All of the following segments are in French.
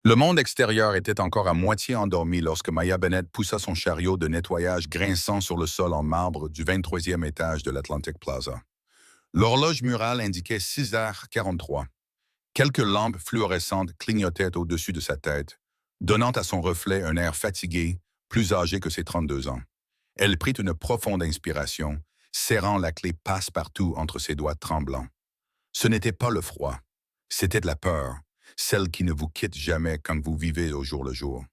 Le monde extérieur était encore à moitié endormi lorsque Maya Bennett poussa son chariot de nettoyage grinçant sur le sol en marbre du 23e étage de l'Atlantic Plaza. L'horloge murale indiquait 6h43. Quelques lampes fluorescentes clignotaient au-dessus de sa tête, donnant à son reflet un air fatigué, plus âgé que ses 32 ans. Elle prit une profonde inspiration, serrant la clé passe-partout entre ses doigts tremblants. Ce n'était pas le froid, c'était de la peur, celle qui ne vous quitte jamais quand vous vivez au jour le jour.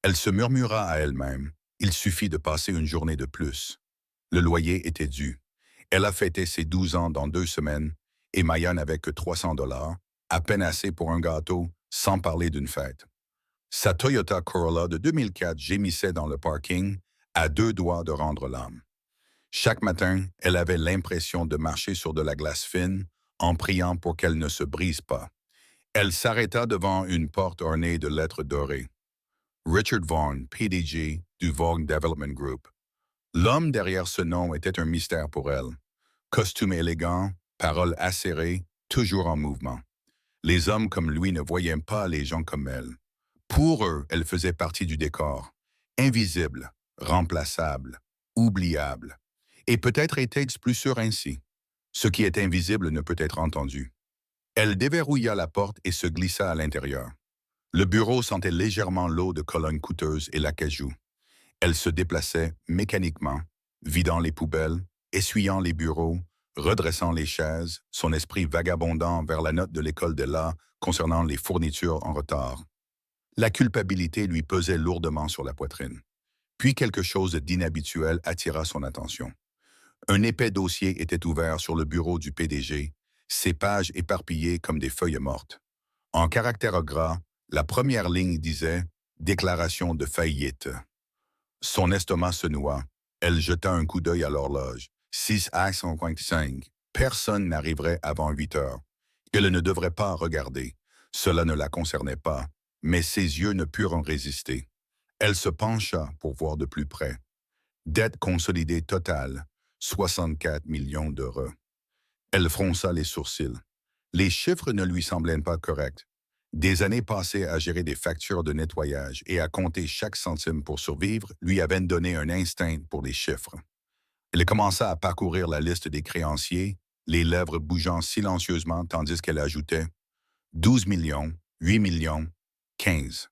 Elle se murmura à elle-même, il suffit de passer une journée de plus. Le loyer était dû. Elle a fêté ses 12 ans dans 2 semaines et Maya n'avait que 300 $, à peine assez pour un gâteau, sans parler d'une fête. Sa Toyota Corolla de 2004 gémissait dans le parking, à deux doigts de rendre l'âme. Chaque matin, elle avait l'impression de marcher sur de la glace fine, en priant pour qu'elle ne se brise pas. Elle s'arrêta devant une porte ornée de lettres dorées. Richard Vaughn, PDG du Vaughn Development Group. L'homme derrière ce nom était un mystère pour elle. Costume élégant, paroles acérées, toujours en mouvement. Les hommes comme lui ne voyaient pas les gens comme elle. Pour eux, elle faisait partie du décor. Invisible, remplaçable, oubliable. Et peut-être était-ce plus sûr ainsi. Ce qui est invisible ne peut être entendu. Elle déverrouilla la porte et se glissa à l'intérieur. Le bureau sentait légèrement l'eau de Cologne coûteuse et l'acajou. Elle se déplaçait mécaniquement, vidant les poubelles, essuyant les bureaux, redressant les chaises, son esprit vagabondant vers la note de l'école de l'art concernant les fournitures en retard. La culpabilité lui pesait lourdement sur la poitrine. Puis quelque chose d'inhabituel attira son attention. Un épais dossier était ouvert sur le bureau du PDG, ses pages éparpillées comme des feuilles mortes. En caractères gras, la première ligne disait « Déclaration de faillite ». Son estomac se noua. Elle jeta un coup d'œil à l'horloge. 6h55. Personne n'arriverait avant 8 heures. Elle ne devrait pas regarder. Cela ne la concernait pas, mais ses yeux ne purent en résister. Elle se pencha pour voir de plus près. Dette consolidée totale, 64 millions d'euros. Elle fronça les sourcils. Les chiffres ne lui semblaient pas corrects. Des années passées à gérer des factures de nettoyage et à compter chaque centime pour survivre lui avaient donné un instinct pour les chiffres. Elle commença à parcourir la liste des créanciers, les lèvres bougeant silencieusement tandis qu'elle ajoutait 12 millions, 8 millions, 15.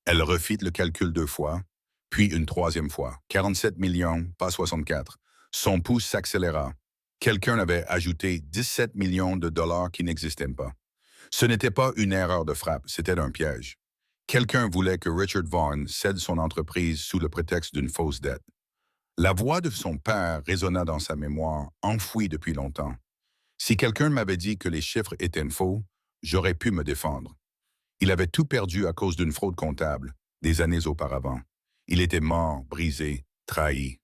Elle refit le calcul 2 fois, puis une troisième fois. 47 millions, pas 64. Son pouce s'accéléra. Quelqu'un avait ajouté 17 millions de dollars qui n'existaient pas. Ce n'était pas une erreur de frappe, c'était un piège. Quelqu'un voulait que Richard Vaughn cède son entreprise sous le prétexte d'une fausse dette. La voix de son père résonna dans sa mémoire, enfouie depuis longtemps. Si quelqu'un m'avait dit que les chiffres étaient faux, j'aurais pu me défendre. Il avait tout perdu à cause d'une fraude comptable, des années auparavant. Il était mort, brisé, trahi.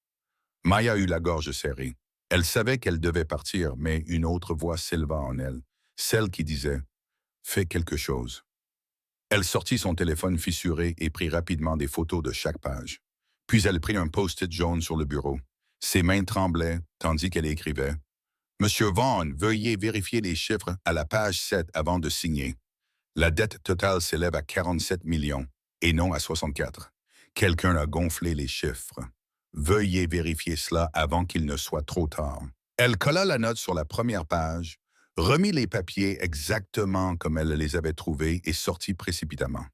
Maya eut la gorge serrée. Elle savait qu'elle devait partir, mais une autre voix s'éleva en elle, celle qui disait « Fais quelque chose ». Elle sortit son téléphone fissuré et prit rapidement des photos de chaque page. Puis elle prit un post-it jaune sur le bureau. Ses mains tremblaient tandis qu'elle écrivait « Monsieur Vaughn, veuillez vérifier les chiffres à la page 7 avant de signer. La dette totale s'élève à 47 millions et non à 64. Quelqu'un a gonflé les chiffres. Veuillez vérifier cela avant qu'il ne soit trop tard. » Elle colla la note sur la première page, remit les papiers exactement comme elle les avait trouvés et sortit précipitamment.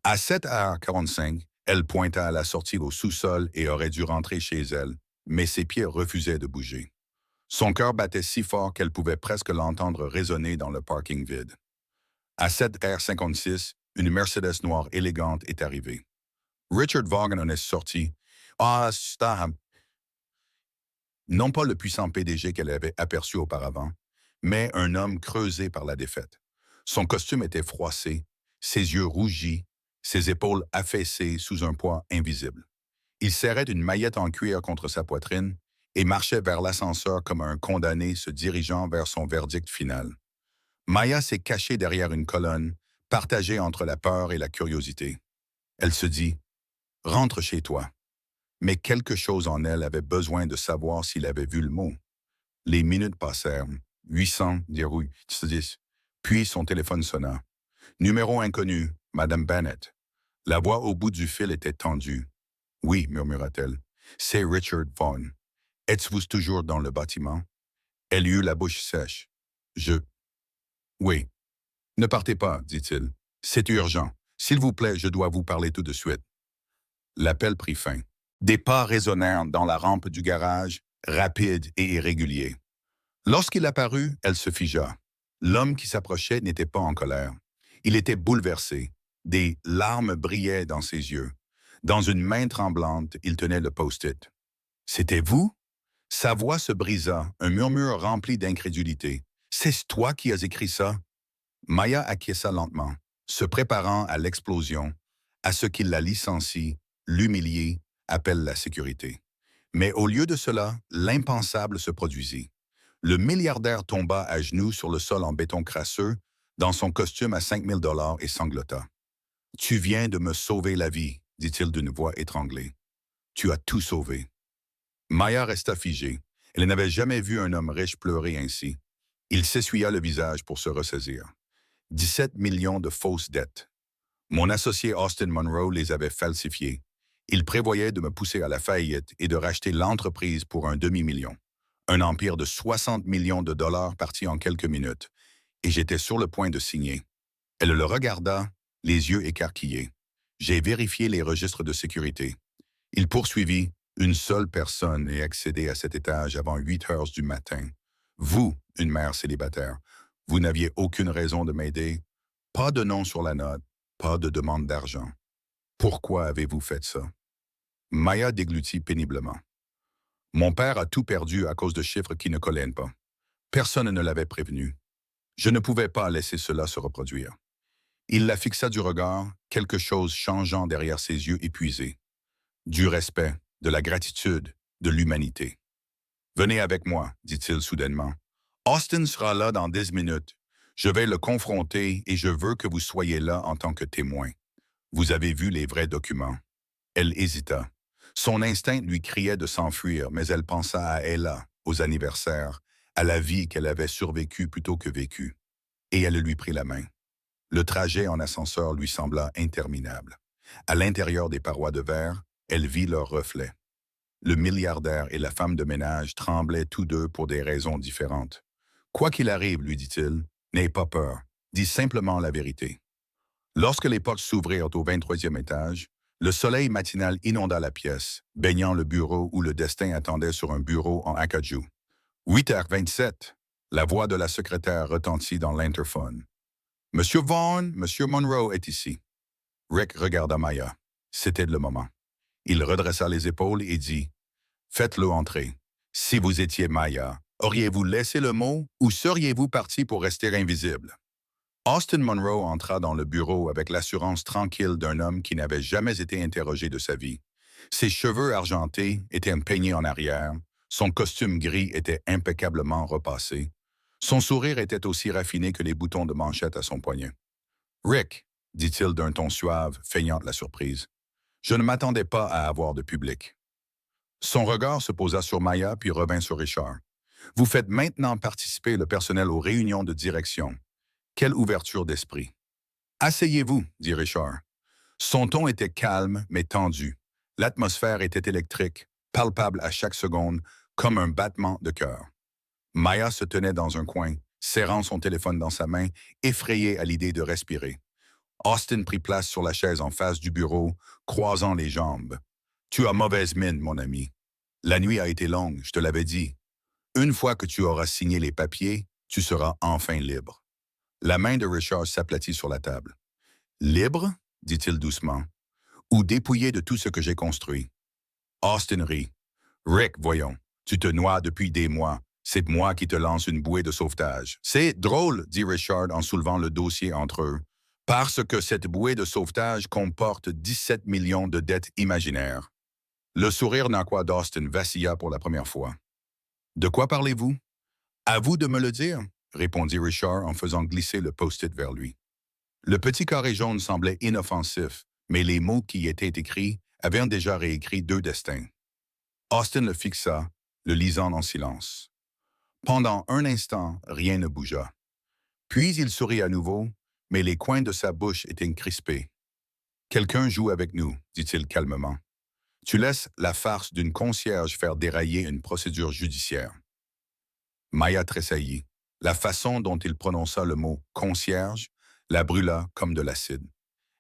À 7h45, elle pointa à la sortie au sous-sol et aurait dû rentrer chez elle, mais ses pieds refusaient de bouger. Son cœur battait si fort qu'elle pouvait presque l'entendre résonner dans le parking vide. À 7h56, une Mercedes noire élégante est arrivée. Richard Vaughan en est sorti. Ah, stop! Non pas le puissant PDG qu'elle avait aperçu auparavant, mais un homme creusé par la défaite. Son costume était froissé, ses yeux rougis, ses épaules affaissées sous un poids invisible. Il serrait une maillette en cuir contre sa poitrine et marchait vers l'ascenseur comme un condamné se dirigeant vers son verdict final. Maya s'est cachée derrière une colonne, partagée entre la peur et la curiosité. Elle se dit « Rentre chez toi ». Mais quelque chose en elle avait besoin de savoir s'il avait vu le mot. Les minutes passèrent, 810, puis son téléphone sonna. Numéro inconnu, Madame Bennett. La voix au bout du fil était tendue. Oui, murmura-t-elle. C'est Richard Vaughan. Êtes-vous toujours dans le bâtiment? Elle eut la bouche sèche. Je. Oui. Ne partez pas, dit-il. C'est urgent. S'il vous plaît, je dois vous parler tout de suite. L'appel prit fin. Des pas résonnèrent dans la rampe du garage, rapides et irréguliers. Lorsqu'il apparut, elle se figea. L'homme qui s'approchait n'était pas en colère. Il était bouleversé. Des larmes brillaient dans ses yeux. Dans une main tremblante, il tenait le post-it. C'était vous? Sa voix se brisa, un murmure rempli d'incrédulité. C'est toi qui as écrit ça? Maya acquiesça lentement, se préparant à l'explosion, à ce qu'il la licencie, l'humilie, appelle la sécurité. Mais au lieu de cela, l'impensable se produisit. Le milliardaire tomba à genoux sur le sol en béton crasseux, dans son costume à 5 000 $ et sanglota. « Tu viens de me sauver la vie, dit-il d'une voix étranglée. Tu as tout sauvé. » Maya resta figée. Elle n'avait jamais vu un homme riche pleurer ainsi. Il s'essuya le visage pour se ressaisir. 17 millions de fausses dettes. Mon associé Austin Monroe les avait falsifiées. Il prévoyait de me pousser à la faillite et de racheter l'entreprise pour un demi-million. Un empire de 60 millions de dollars parti en quelques minutes. Et j'étais sur le point de signer. Elle le regarda, les yeux écarquillés. J'ai vérifié les registres de sécurité. Il poursuivit. Une seule personne est accédée à cet étage avant 8 heures du matin. Vous, une mère célibataire, vous n'aviez aucune raison de m'aider. Pas de nom sur la note, pas de demande d'argent. Pourquoi avez-vous fait ça? Maya déglutit péniblement. Mon père a tout perdu à cause de chiffres qui ne collaient pas. Personne ne l'avait prévenu. Je ne pouvais pas laisser cela se reproduire. Il la fixa du regard, quelque chose changeant derrière ses yeux épuisés. Du respect, de la gratitude, de l'humanité. « Venez avec moi, dit-il soudainement. Austin sera là dans 10 minutes. Je vais le confronter et je veux que vous soyez là en tant que témoin. Vous avez vu les vrais documents. » Elle hésita. Son instinct lui criait de s'enfuir, mais elle pensa à Ella, aux anniversaires, à la vie qu'elle avait survécue plutôt que vécue. Et elle lui prit la main. Le trajet en ascenseur lui sembla interminable. À l'intérieur des parois de verre, elle vit leurs reflets. Le milliardaire et la femme de ménage tremblaient tous deux pour des raisons différentes. « Quoi qu'il arrive, lui dit-il, n'aie pas peur. Dis simplement la vérité. » Lorsque les portes s'ouvrirent au 23e étage, le soleil matinal inonda la pièce, baignant le bureau où le destin attendait sur un bureau en acajou. 8h27, la voix de la secrétaire retentit dans l'interphone. « Monsieur Vaughan, Monsieur Monroe est ici. » Rick regarda Maya. C'était le moment. Il redressa les épaules et dit « Faites-le entrer. Si vous étiez Maya, auriez-vous laissé le mot ou seriez-vous parti pour rester invisible? » Austin Monroe entra dans le bureau avec l'assurance tranquille d'un homme qui n'avait jamais été interrogé de sa vie. Ses cheveux argentés étaient peignés en arrière, son costume gris était impeccablement repassé. Son sourire était aussi raffiné que les boutons de manchette à son poignet. « Rick, » dit-il d'un ton suave, feignant la surprise. « Je ne m'attendais pas à avoir de public. » Son regard se posa sur Maya puis revint sur Richard. « Vous faites maintenant participer le personnel aux réunions de direction. Quelle ouverture d'esprit. »« Asseyez-vous, » dit Richard. Son ton était calme mais tendu. L'atmosphère était électrique, palpable à chaque seconde, comme un battement de cœur. Maya se tenait dans un coin, serrant son téléphone dans sa main, effrayée à l'idée de respirer. Austin prit place sur la chaise en face du bureau, croisant les jambes. « Tu as mauvaise mine, mon ami. La nuit a été longue, je te l'avais dit. Une fois que tu auras signé les papiers, tu seras enfin libre. » La main de Richard s'aplatit sur la table. « Libre ?» dit-il doucement. « Ou dépouillé de tout ce que j'ai construit. » Austin rit. « Rick, voyons, tu te noies depuis des mois. C'est moi qui te lance une bouée de sauvetage. »« C'est drôle, » dit Richard en soulevant le dossier entre eux, « parce que cette bouée de sauvetage comporte 17 millions de dettes imaginaires. » Le sourire narquois d'Austin vacilla pour la première fois. « De quoi parlez-vous? »« À vous de me le dire, » répondit Richard en faisant glisser le post-it vers lui. Le petit carré jaune semblait inoffensif, mais les mots qui y étaient écrits avaient déjà réécrit 2 destins. Austin le fixa, le lisant en silence. Pendant un instant, rien ne bougea. Puis il sourit à nouveau, mais les coins de sa bouche étaient crispés. Quelqu'un joue avec nous, dit-il calmement. Tu laisses la farce d'une concierge faire dérailler une procédure judiciaire. Maya tressaillit. La façon dont il prononça le mot concierge la brûla comme de l'acide.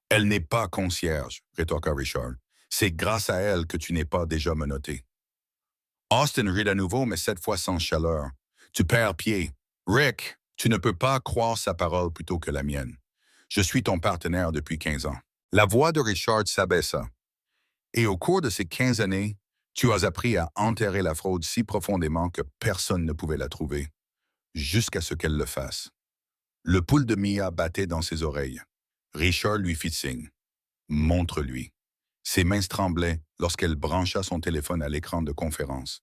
Elle n'est pas concierge, rétorqua Richard. C'est grâce à elle que tu n'es pas déjà menotté. Austin rit à nouveau, mais cette fois sans chaleur. Tu perds pied. Rick, tu ne peux pas croire sa parole plutôt que la mienne. Je suis ton partenaire depuis 15 ans. La voix de Richard s'abaissa. Et au cours de ces 15 années, tu as appris à enterrer la fraude si profondément que personne ne pouvait la trouver, jusqu'à ce qu'elle le fasse. Le pouls de Mia battait dans ses oreilles. Richard lui fit signe. Montre-lui. Ses mains tremblaient lorsqu'elle brancha son téléphone à l'écran de conférence.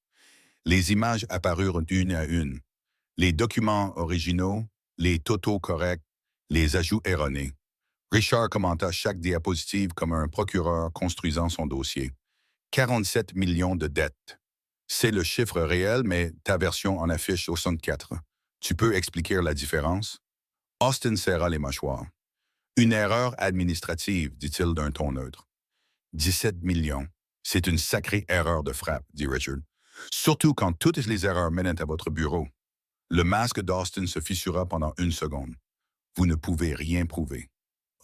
Les images apparurent une à une. Les documents originaux, les totaux corrects, les ajouts erronés. Richard commenta chaque diapositive comme un procureur construisant son dossier. 47 millions de dettes. C'est le chiffre réel, mais ta version en affiche 64. Tu peux expliquer la différence? Austin serra les mâchoires. Une erreur administrative, dit-il d'un ton neutre. 17 millions. C'est une sacrée erreur de frappe, dit Richard. Surtout quand toutes les erreurs mènent à votre bureau. Le masque d'Austin se fissura pendant une seconde. Vous ne pouvez rien prouver.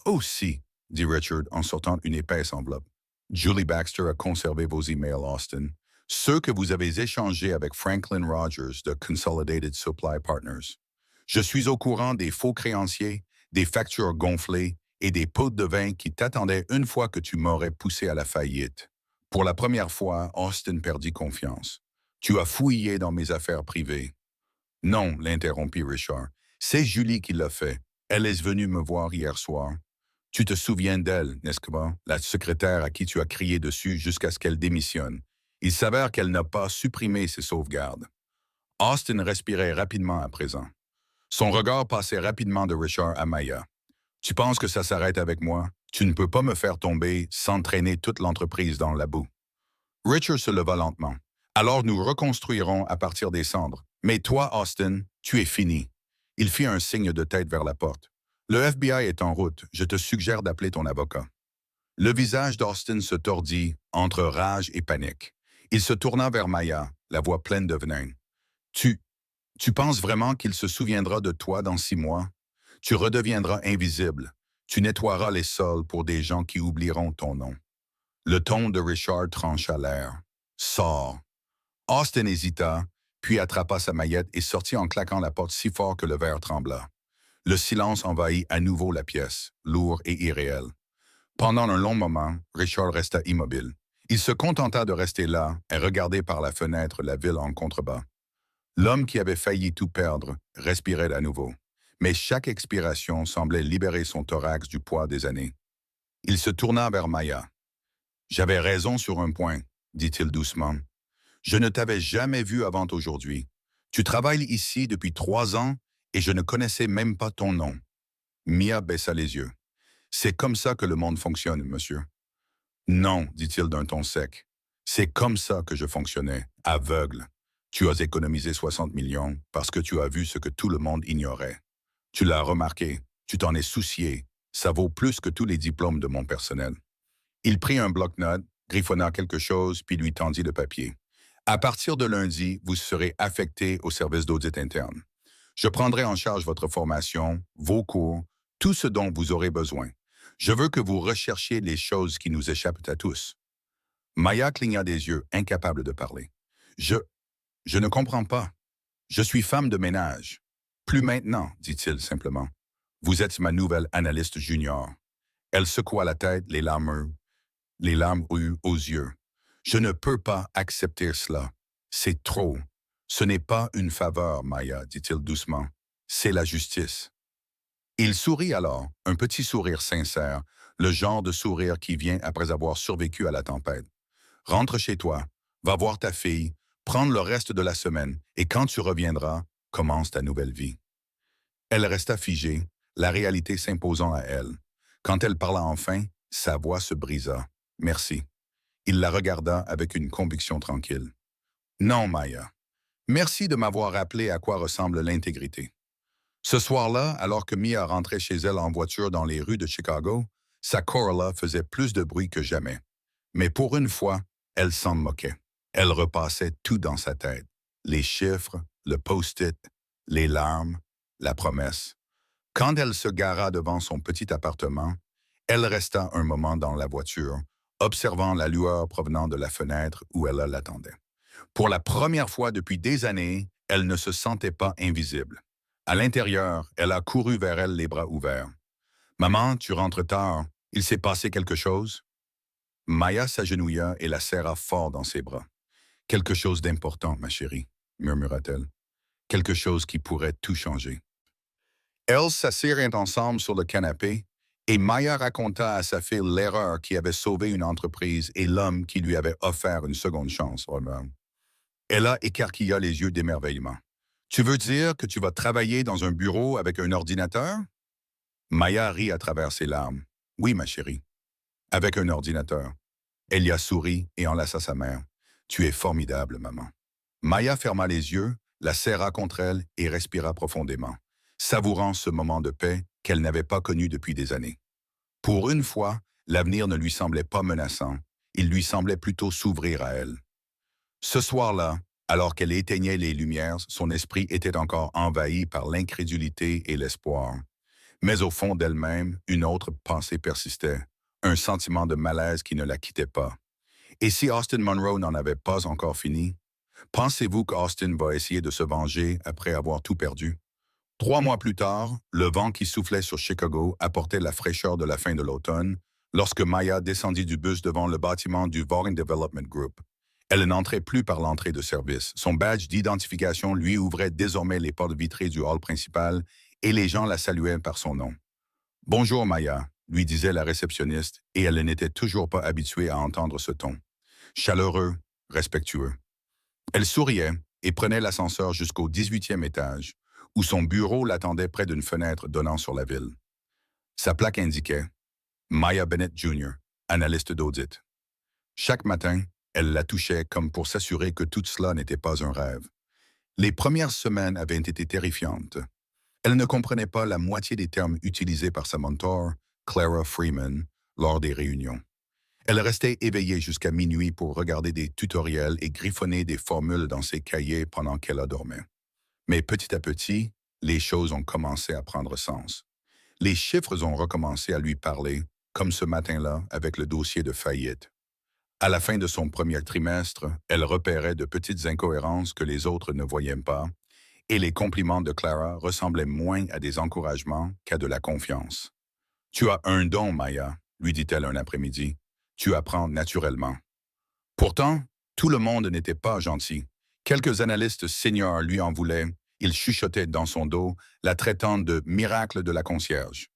Oh si, dit Richard en sortant une épaisse enveloppe. Julie Baxter a conservé vos emails, Austin. Ceux que vous avez échangés avec Franklin Rogers de Consolidated Supply Partners. Je suis au courant des faux créanciers, des factures gonflées et des pots de vin qui t'attendaient une fois que tu m'aurais poussé à la faillite. Pour la première fois, Austin perdit confiance. Tu as fouillé dans mes affaires privées. Non, l'interrompit Richard. C'est Julie qui l'a fait. Elle est venue me voir hier soir. Tu te souviens d'elle, n'est-ce pas? La secrétaire à qui tu as crié dessus jusqu'à ce qu'elle démissionne. Il s'avère qu'elle n'a pas supprimé ses sauvegardes. Austin respirait rapidement à présent. Son regard passait rapidement de Richard à Maya. Tu penses que ça s'arrête avec moi? Tu ne peux pas me faire tomber sans traîner toute l'entreprise dans la boue. Richard se leva lentement. Alors nous reconstruirons à partir des cendres. Mais toi, Austin, tu es fini. Il fit un signe de tête vers la porte. Le FBI est en route. Je te suggère d'appeler ton avocat. Le visage d'Austin se tordit entre rage et panique. Il se tourna vers Maya, la voix pleine de venin. Tu penses vraiment qu'il se souviendra de toi dans 6 mois? Tu redeviendras invisible. Tu nettoieras les sols pour des gens qui oublieront ton nom. Le ton de Richard trancha l'air. Sors. Austin hésita, puis attrapa sa maillette et sortit en claquant la porte si fort que le verre trembla. Le silence envahit à nouveau la pièce, lourd et irréel. Pendant un long moment, Richard resta immobile. Il se contenta de rester là et regarder par la fenêtre la ville en contrebas. L'homme qui avait failli tout perdre respirait à nouveau, mais chaque expiration semblait libérer son thorax du poids des années. Il se tourna vers Maya. « J'avais raison sur un point, dit-il doucement. Je ne t'avais jamais vu avant aujourd'hui. Tu travailles ici depuis 3 ans et je ne connaissais même pas ton nom. » Mia baissa les yeux. « C'est comme ça que le monde fonctionne, monsieur. » « Non, dit-il d'un ton sec. C'est comme ça que je fonctionnais, aveugle. Tu as économisé 60 millions parce que tu as vu ce que tout le monde ignorait. Tu l'as remarqué, tu t'en es soucié. Ça vaut plus que tous les diplômes de mon personnel. » Il prit un bloc-notes, griffonna quelque chose, puis lui tendit le papier. « À partir de lundi, vous serez affecté au service d'audit interne. Je prendrai en charge votre formation, vos cours, tout ce dont vous aurez besoin. Je veux que vous recherchiez les choses qui nous échappent à tous. » Maya cligna des yeux, incapable de parler. « Je ne comprends pas. Je suis femme de ménage. »« Plus maintenant, dit-il simplement. Vous êtes ma nouvelle analyste junior. » Elle secoua la tête, les larmes aux yeux. « Je ne peux pas accepter cela. C'est trop. Ce n'est pas une faveur, Maya, dit-il doucement. C'est la justice. » Il sourit alors, un petit sourire sincère, le genre de sourire qui vient après avoir survécu à la tempête. « Rentre chez toi, va voir ta fille, prendre le reste de la semaine, et quand tu reviendras, commence ta nouvelle vie. » Elle resta figée, la réalité s'imposant à elle. Quand elle parla enfin, sa voix se brisa. « Merci. » Il la regarda avec une conviction tranquille. « Non, Maya. Merci de m'avoir rappelé à quoi ressemble l'intégrité. Ce soir-là, alors que Mia rentrait chez elle en voiture dans les rues de Chicago, sa Corolla faisait plus de bruit que jamais. Mais pour une fois, elle s'en moquait. Elle repassait tout dans sa tête. Les chiffres, le post-it, les larmes, la promesse. Quand elle se gara devant son petit appartement, elle resta un moment dans la voiture, observant la lueur provenant de la fenêtre où elle l'attendait. Pour la première fois depuis des années, elle ne se sentait pas invisible. À l'intérieur, elle a couru vers elle les bras ouverts. « Maman, tu rentres tard. Il s'est passé quelque chose? » Maya s'agenouilla et la serra fort dans ses bras. « Quelque chose d'important, ma chérie, » murmura-t-elle. « Quelque chose qui pourrait tout changer. » Elles s'assirent ensemble sur le canapé et Maya raconta à sa fille l'erreur qui avait sauvé une entreprise et l'homme qui lui avait offert une seconde chance. Ella écarquilla les yeux d'émerveillement. « Tu veux dire que tu vas travailler dans un bureau avec un ordinateur? » Maya rit à travers ses larmes. « Oui, ma chérie. Avec un ordinateur. » Elia sourit et enlaça sa mère. « Tu es formidable, maman. » Maya ferma les yeux, la serra contre elle et respira profondément, savourant ce moment de paix qu'elle n'avait pas connu depuis des années. Pour une fois, l'avenir ne lui semblait pas menaçant, il lui semblait plutôt s'ouvrir à elle. Ce soir-là, alors qu'elle éteignait les lumières, son esprit était encore envahi par l'incrédulité et l'espoir. Mais au fond d'elle-même, une autre pensée persistait, un sentiment de malaise qui ne la quittait pas. Et si Austin Monroe n'en avait pas encore fini? Pensez-vous qu'Austin va essayer de se venger après avoir tout perdu? 3 mois plus tard, le vent qui soufflait sur Chicago apportait la fraîcheur de la fin de l'automne lorsque Maya descendit du bus devant le bâtiment du Vaughan Development Group. Elle n'entrait plus par l'entrée de service. Son badge d'identification lui ouvrait désormais les portes vitrées du hall principal et les gens la saluaient par son nom. « Bonjour Maya », lui disait la réceptionniste, et elle n'était toujours pas habituée à entendre ce ton. Chaleureux, respectueux. Elle souriait et prenait l'ascenseur jusqu'au 18e étage, où son bureau l'attendait près d'une fenêtre donnant sur la ville. Sa plaque indiquait « Maya Bennett Jr., analyste d'audit ». Chaque matin, elle la touchait comme pour s'assurer que tout cela n'était pas un rêve. Les premières semaines avaient été terrifiantes. Elle ne comprenait pas la moitié des termes utilisés par sa mentor, Clara Freeman, lors des réunions. Elle restait éveillée jusqu'à minuit pour regarder des tutoriels et griffonner des formules dans ses cahiers pendant qu'elle dormait. Mais petit à petit, les choses ont commencé à prendre sens. Les chiffres ont recommencé à lui parler, comme ce matin-là avec le dossier de faillite. À la fin de son premier trimestre, elle repérait de petites incohérences que les autres ne voyaient pas, et les compliments de Clara ressemblaient moins à des encouragements qu'à de la confiance. « Tu as un don, Maya », lui dit-elle un après-midi. « Tu apprends naturellement. » Pourtant, tout le monde n'était pas gentil. Quelques analystes seniors lui en voulaient. Ils chuchotaient dans son dos, la traitant de « miracle de la concierge ».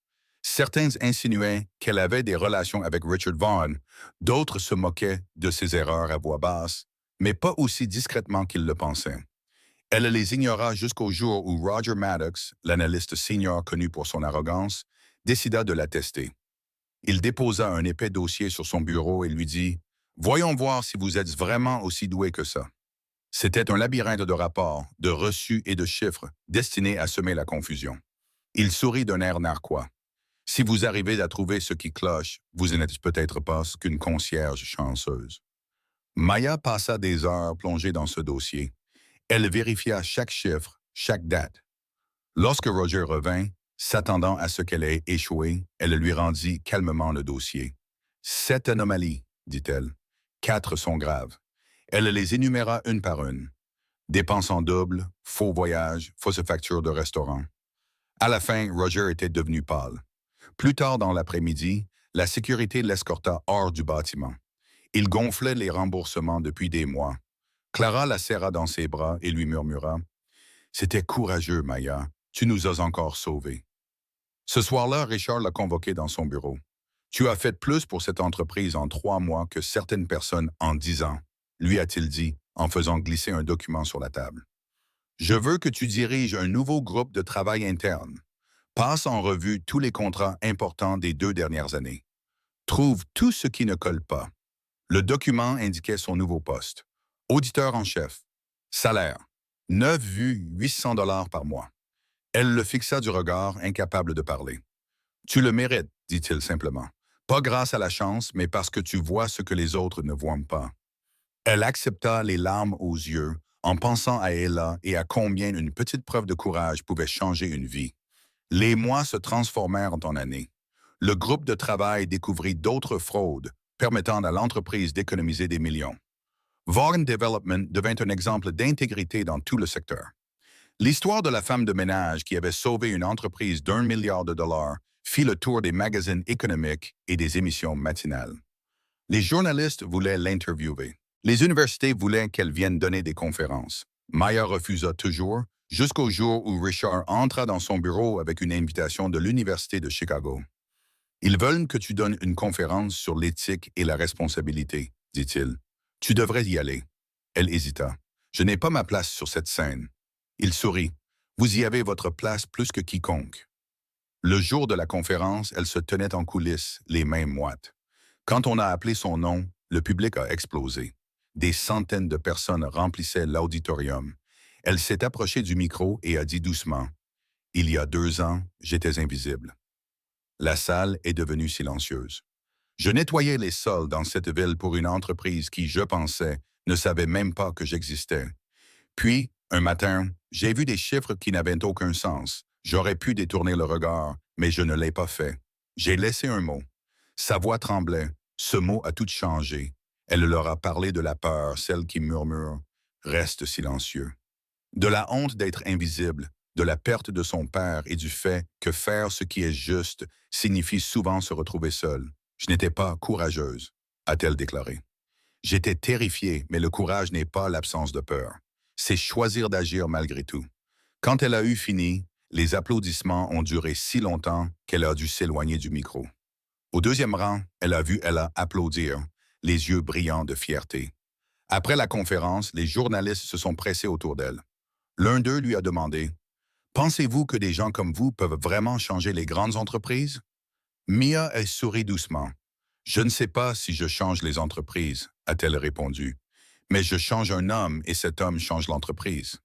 Certains insinuaient qu'elle avait des relations avec Richard Vaughn, d'autres se moquaient de ses erreurs à voix basse, mais pas aussi discrètement qu'ils le pensaient. Elle les ignora jusqu'au jour où Roger Maddox, l'analyste senior connu pour son arrogance, décida de la tester. Il déposa un épais dossier sur son bureau et lui dit « Voyons voir si vous êtes vraiment aussi doué que ça. » C'était un labyrinthe de rapports, de reçus et de chiffres destinés à semer la confusion. Il sourit d'un air narquois. « Si vous arrivez à trouver ce qui cloche, vous n'êtes peut-être pas qu'une concierge chanceuse. » Maya passa des heures plongée dans ce dossier. Elle vérifia chaque chiffre, chaque date. Lorsque Roger revint, s'attendant à ce qu'elle ait échoué, elle lui rendit calmement le dossier. « 7 anomalies, dit-elle. 4 sont graves. » Elle les énuméra une par une. Dépenses en double, faux voyages, fausses factures de restaurant. À la fin, Roger était devenu pâle. Plus tard dans l'après-midi, la sécurité l'escorta hors du bâtiment. Il gonflait les remboursements depuis des mois. Clara la serra dans ses bras et lui murmura « C'était courageux, Maya. Tu nous as encore sauvés. » Ce soir-là, Richard l'a convoqué dans son bureau. « Tu as fait plus pour cette entreprise en 3 mois que certaines personnes en 10 ans, » lui a-t-il dit en faisant glisser un document sur la table. « Je veux que tu diriges un nouveau groupe de travail interne. Passe en revue tous les contrats importants des 2 dernières années. Trouve tout ce qui ne colle pas. » Le document indiquait son nouveau poste. Auditeur en chef. Salaire. 9 vues, $800 par mois. Elle le fixa du regard, incapable de parler. Tu le mérites, dit-il simplement. Pas grâce à la chance, mais parce que tu vois ce que les autres ne voient pas. Elle accepta les larmes aux yeux en pensant à Ella et à combien une petite preuve de courage pouvait changer une vie. Les mois se transformèrent en années. Le groupe de travail découvrit d'autres fraudes permettant à l'entreprise d'économiser des millions. Vaughan Development devint un exemple d'intégrité dans tout le secteur. L'histoire de la femme de ménage qui avait sauvé une entreprise d'1 milliard de dollars fit le tour des magazines économiques et des émissions matinales. Les journalistes voulaient l'interviewer. Les universités voulaient qu'elle vienne donner des conférences. Maya refusa toujours, jusqu'au jour où Richard entra dans son bureau avec une invitation de l'Université de Chicago. Ils veulent que tu donnes une conférence sur l'éthique et la responsabilité, dit-il. Tu devrais y aller. Elle hésita. Je n'ai pas ma place sur cette scène. Il sourit. Vous y avez votre place plus que quiconque. Le jour de la conférence, elle se tenait en coulisses, les mains moites. Quand on a appelé son nom, le public a explosé. Des centaines de personnes remplissaient l'auditorium. Elle s'est approchée du micro et a dit doucement, « Il y a 2 ans, j'étais invisible. » La salle est devenue silencieuse. Je nettoyais les sols dans cette ville pour une entreprise qui, je pensais, ne savait même pas que j'existais. Puis, un matin, j'ai vu des chiffres qui n'avaient aucun sens. J'aurais pu détourner le regard, mais je ne l'ai pas fait. J'ai laissé un mot. Sa voix tremblait. Ce mot a tout changé. Elle leur a parlé de la peur, celle qui murmure « Reste silencieux ». De la honte d'être invisible, de la perte de son père et du fait que faire ce qui est juste signifie souvent se retrouver seule. Je n'étais pas courageuse, a-t-elle déclaré. J'étais terrifiée, mais le courage n'est pas l'absence de peur. C'est choisir d'agir malgré tout. Quand elle a eu fini, les applaudissements ont duré si longtemps qu'elle a dû s'éloigner du micro. Au 2e rang, elle a vu Ella applaudir, les yeux brillants de fierté. Après la conférence, les journalistes se sont pressés autour d'elle. L'un d'eux lui a demandé « Pensez-vous que des gens comme vous peuvent vraiment changer les grandes entreprises ?» Mia a souri doucement. « Je ne sais pas si je change les entreprises, a-t-elle répondu, mais je change un homme et cet homme change l'entreprise. »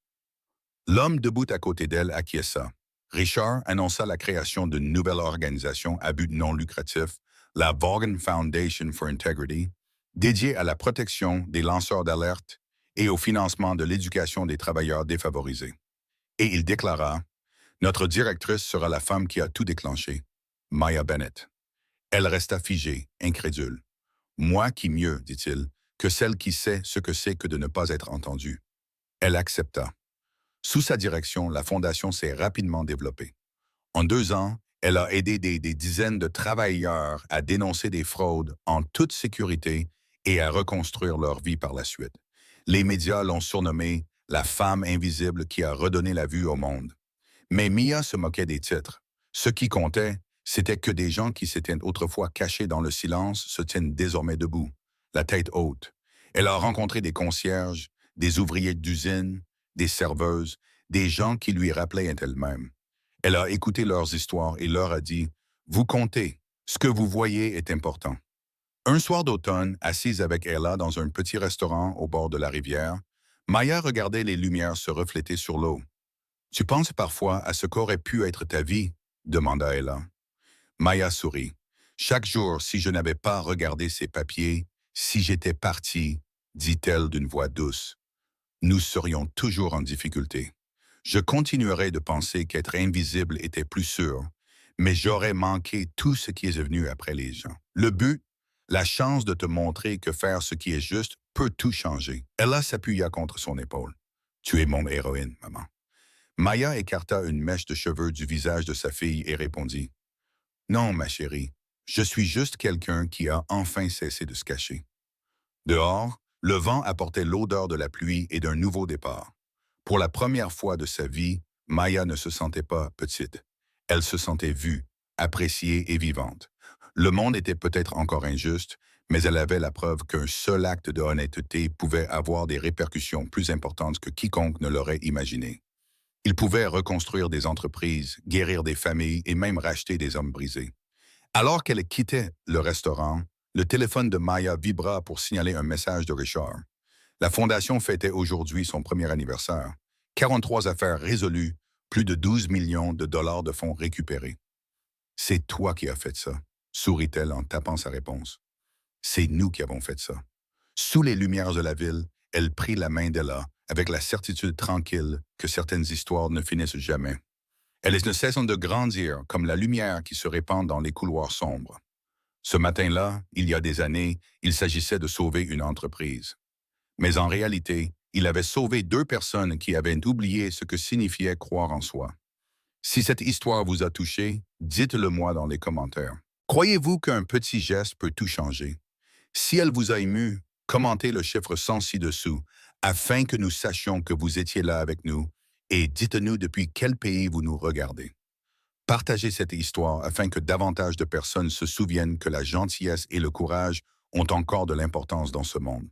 L'homme debout à côté d'elle acquiesça. Richard annonça la création d'une nouvelle organisation à but non lucratif, la Vaughan Foundation for Integrity, dédiée à la protection des lanceurs d'alerte et au financement de l'éducation des travailleurs défavorisés. Et il déclara, « Notre directrice sera la femme qui a tout déclenché, Maya Bennett. » Elle resta figée, incrédule. « Moi qui mieux, dit-il, que celle qui sait ce que c'est que de ne pas être entendue. » Elle accepta. Sous sa direction, la Fondation s'est rapidement développée. En 2 ans, elle a aidé des dizaines de travailleurs à dénoncer des fraudes en toute sécurité et à reconstruire leur vie par la suite. Les médias l'ont surnommée « la femme invisible qui a redonné la vue au monde ». Mais Mia se moquait des titres. Ce qui comptait, c'était que des gens qui s'étaient autrefois cachés dans le silence se tiennent désormais debout, la tête haute. Elle a rencontré des concierges, des ouvriers d'usine, des serveuses, des gens qui lui rappelaient elle-même. Elle a écouté leurs histoires et leur a dit « Vous comptez, ce que vous voyez est important. » Un soir d'automne, assise avec Ella dans un petit restaurant au bord de la rivière, Maya regardait les lumières se refléter sur l'eau. « Tu penses parfois à ce qu'aurait pu être ta vie ?» demanda Ella. Maya sourit. « Chaque jour, si je n'avais pas regardé ces papiers, si j'étais partie, dit-elle d'une voix douce, nous serions toujours en difficulté. Je continuerai de penser qu'être invisible était plus sûr, mais j'aurais manqué tout ce qui est venu après les gens. Le but, la chance de te montrer que faire ce qui est juste peut tout changer. » Ella s'appuya contre son épaule. « Tu es mon héroïne, maman. » Maya écarta une mèche de cheveux du visage de sa fille et répondit « Non, ma chérie, je suis juste quelqu'un qui a enfin cessé de se cacher. » Dehors, le vent apportait l'odeur de la pluie et d'un nouveau départ. Pour la première fois de sa vie, Maya ne se sentait pas petite. Elle se sentait vue, appréciée et vivante. Le monde était peut-être encore injuste, mais elle avait la preuve qu'un seul acte de honnêteté pouvait avoir des répercussions plus importantes que quiconque ne l'aurait imaginé. Il pouvait reconstruire des entreprises, guérir des familles et même racheter des hommes brisés. Alors qu'elle quittait le restaurant, le téléphone de Maya vibra pour signaler un message de Richard. La Fondation fêtait aujourd'hui son premier anniversaire. 43 affaires résolues, Plus de 12 millions de dollars de fonds récupérés. C'est toi qui as fait ça, sourit-elle en tapant sa réponse. C'est nous qui avons fait ça. Sous les lumières de la ville, elle prit la main d'Ella avec la certitude tranquille que certaines histoires ne finissent jamais. Elles ne cessent de grandir comme la lumière qui se répand dans les couloirs sombres. Ce matin-là, il y a des années, il s'agissait de sauver une entreprise. Mais en réalité, il avait sauvé deux personnes qui avaient oublié ce que signifiait croire en soi. Si cette histoire vous a touché, dites-le moi dans les commentaires. Croyez-vous qu'un petit geste peut tout changer? Si elle vous a ému, commentez le chiffre 100 ci-dessous afin que nous sachions que vous étiez là avec nous et dites-nous depuis quel pays vous nous regardez. Partagez cette histoire afin que davantage de personnes se souviennent que la gentillesse et le courage ont encore de l'importance dans ce monde.